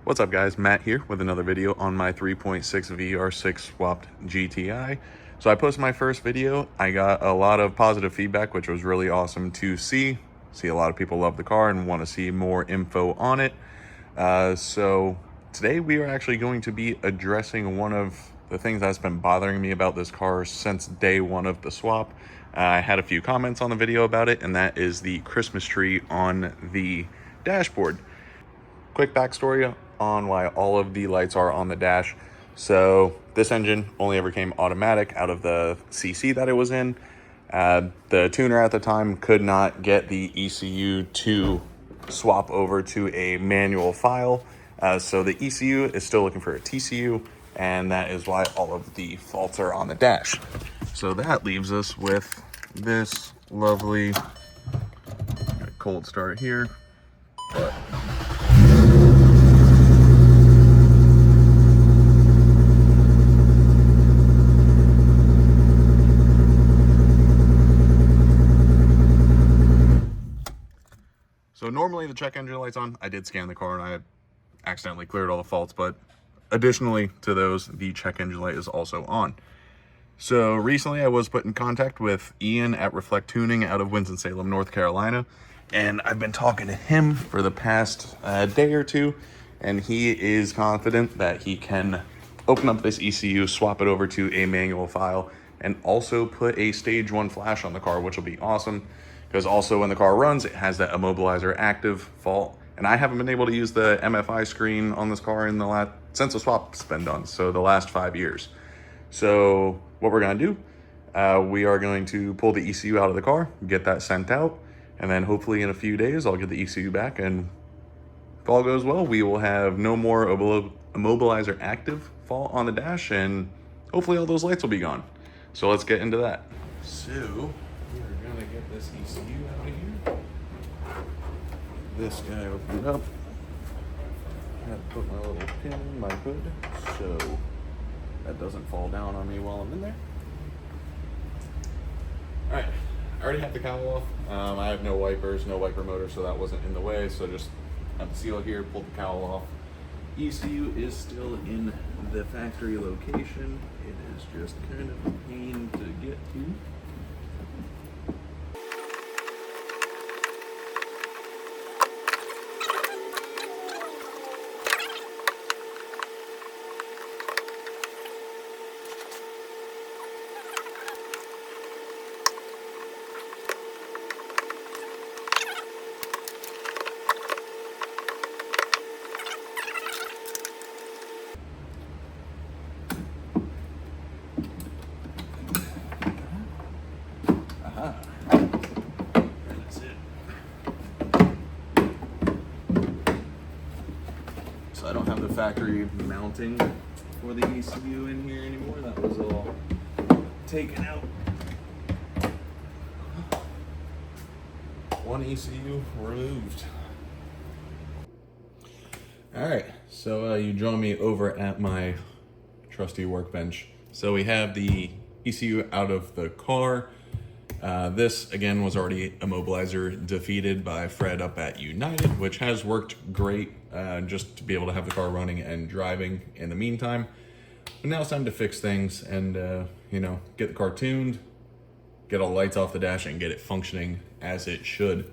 What's up guys, Matt here with another video on my 3.6 VR6 swapped GTI. So I posted my first video. I got a lot of positive feedback, which was really awesome to see. A lot of people love the car and want to see more info on it. So today we are actually going to be addressing one of the things that's been bothering me about this car since day one of the swap. I had a few comments on the video about it, and that is the Christmas tree on the dashboard. Quick backstory on why all of the lights are on the dash. So this engine only ever came automatic out of the CC that it was in. The tuner at the time could not get the ECU to swap over to a manual file. So the ECU is still looking for a TCU, and that is why all of the faults are on the dash. So that leaves us with this lovely cold start here. But so normally the check engine light's on. I did scan the car and I accidentally cleared all the faults, but additionally to those, the check engine light is also on. So recently I was put in contact with Ian at Reflect Tuning out of Winston-Salem, North Carolina, and I've been talking to him for the past day or two, and he is confident that he can open up this ECU, swap it over to a manual file, and also put a stage 1 flash on the car, which will be awesome, because also when the car runs, it has that immobilizer active fault, and I haven't been able to use the MFI screen on this car since the swap's been done, so the last 5 years. So what we're going to do, we are going to pull the ECU out of the car, get that sent out, and then hopefully in a few days I'll get the ECU back, and if all goes well, we will have no more immobilizer active fault on the dash, and hopefully all those lights will be gone. So let's get into that. So we're going to get this ECU out of here. This guy opened up. I had to put my little pin in my hood so that doesn't fall down on me while I'm in there. All right, I already have the cowl off. I have no wipers, no wiper motor, so that wasn't in the way. So just have the seal here, pulled the cowl off. ECU is still in the factory location. It is just kind of a pain to get to. That's it. So I don't have the factory mounting for the ECU in here anymore. That was all taken out. One ECU removed. All right, so you join me over at my trusty workbench. So we have the ECU out of the car. This again was already immobilizer defeated by Fred up at United, which has worked great just to be able to have the car running and driving in the meantime. But now it's time to fix things and get the car tuned, get all the lights off the dash, and get it functioning as it should.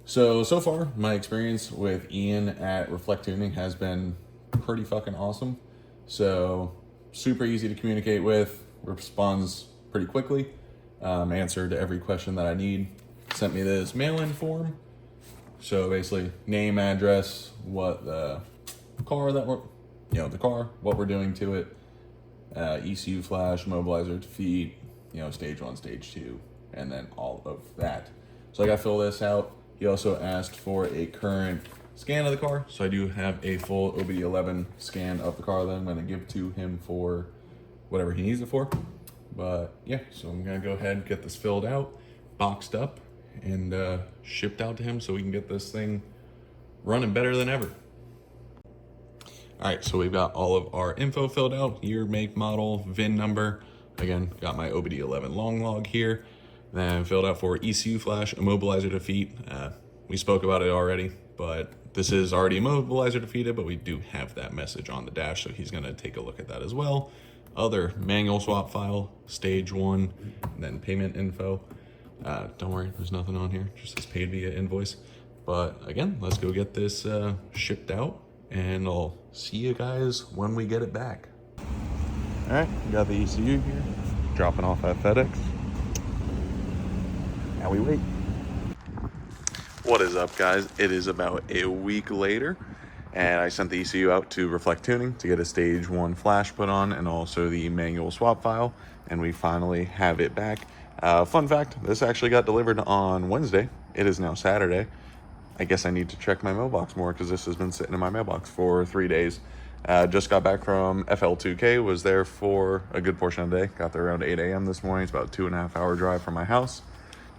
So far my experience with Ian at Reflect Tuning has been pretty fucking awesome. So super easy to communicate with, responds pretty quickly. Answered every question that I need. Sent me this mail-in form. So basically, name, address, what the car that we're, what we're doing to it, ECU flash, immobilizer defeat, stage 1, stage 2, and then all of that. So I got to fill this out. He also asked for a current scan of the car. So I do have a full OBD11 scan of the car that I'm going to give to him for whatever he needs it for. But yeah, so I'm gonna go ahead and get this filled out, boxed up, and shipped out to him so we can get this thing running better than ever. All right, so we've got all of our info filled out, year, make, model, VIN number. Again, got my OBD11 long log here. Then filled out for ECU flash, immobilizer defeat. We spoke about it already, but This is already immobilizer defeated, but we do have that message on the dash, so he's gonna take a look at that as well. Other manual swap file, stage 1, and then payment info. Don't worry, there's nothing on here, just says paid via invoice. But again, let's go get this shipped out, and I'll see you guys when we get it back. All right, we got the ECU here, dropping off at FedEx. Now we wait. What is up, guys? It is about a week later, and I sent the ECU out to Reflect Tuning to get a stage 1 flash put on and also the manual swap file, and we finally have it back. Fun fact, this actually got delivered on Wednesday. It is now Saturday. I guess I need to check my mailbox more because this has been sitting in my mailbox for 3 days. Just got back from FL2K, was there for a good portion of the day. Got there around 8 a.m. this morning. It's about a 2.5 hour drive from my house.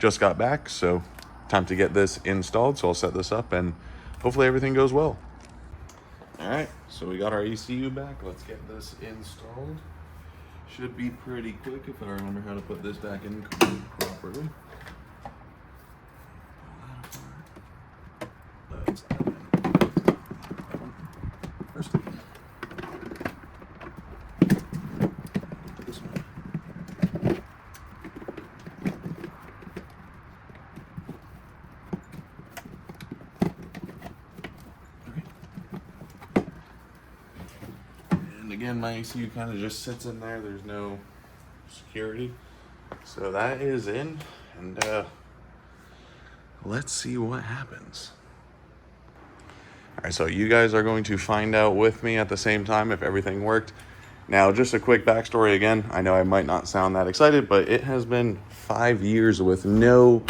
Just got back, so time to get this installed. So I'll set this up and hopefully everything goes well. All right, so we got our ECU back. Let's get this installed. Should be pretty quick if I remember how to put this back in properly. First. This one. Okay. And again, my ECU kind of just sits in there. There's no security. So that is in, and let's see what happens. All right, so you guys are going to find out with me at the same time if everything worked. Now, just a quick backstory again. I know I might not sound that excited, but it has been 5 years with no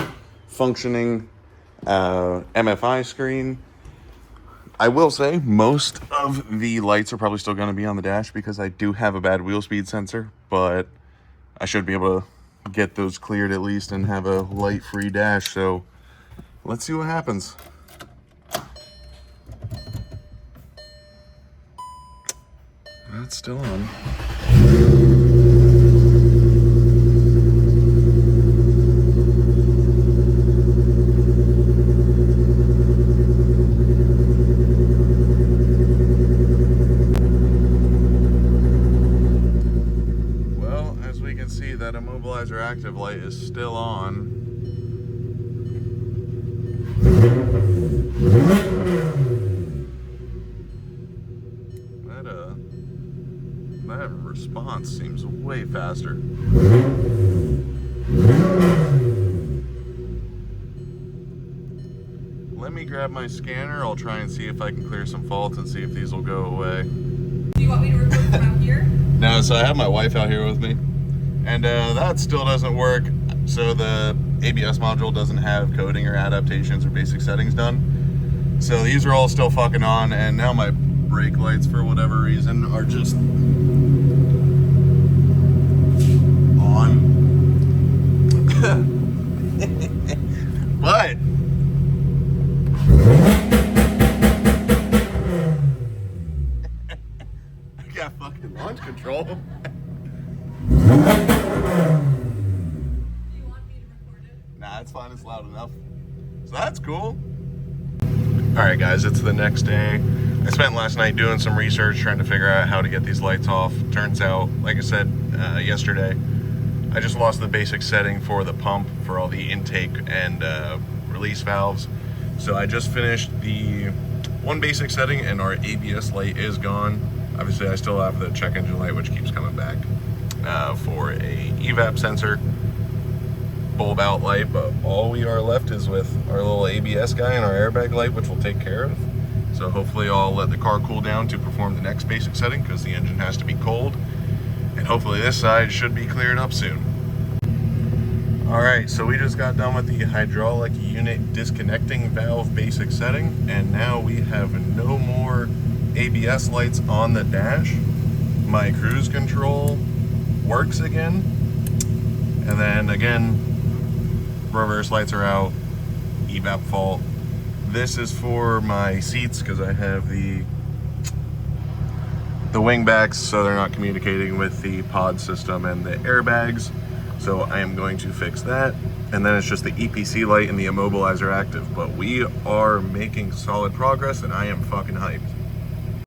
functioning MFI screen. I will say most of the lights are probably still going to be on the dash because I do have a bad wheel speed sensor, but I should be able to get those cleared at least and have a light-free dash. So let's see what happens. That's still on. Well, as we can see, that immobilizer active light is still on. That response seems way faster. Let me grab my scanner. I'll try and see if I can clear some faults and see if these will go away. Do you want me to record from out here? No, so I have my wife out here with me, and that still doesn't work. So the ABS module doesn't have coding or adaptations or basic settings done. So these are all still fucking on, and now my brake lights, for whatever reason, are just on. But I got fucking launch control. Do you want me to record it? Nah, it's fine. It's loud enough. So that's cool. All right, guys, it's the next day. I spent last night doing some research trying to figure out how to get these lights off. Turns out, like I said yesterday, I just lost the basic setting for the pump for all the intake and release valves. So I just finished the one basic setting and our ABS light is gone. Obviously, I still have the check engine light, which keeps coming back for a evap sensor, bulb out light, but all we are left is with our little ABS guy and our airbag light, which we'll take care of. So hopefully I'll let the car cool down to perform the next basic setting because the engine has to be cold. And hopefully this side should be cleared up soon. All right, so we just got done with the hydraulic unit disconnecting valve basic setting, and now we have no more ABS lights on the dash. My cruise control works again. And then again, reverse lights are out, evap fault. This is for my seats because I have the wing backs, so they're not communicating with the pod system and the airbags. So I am going to fix that. And then it's just the EPC light and the immobilizer active. But we are making solid progress and I am fucking hyped.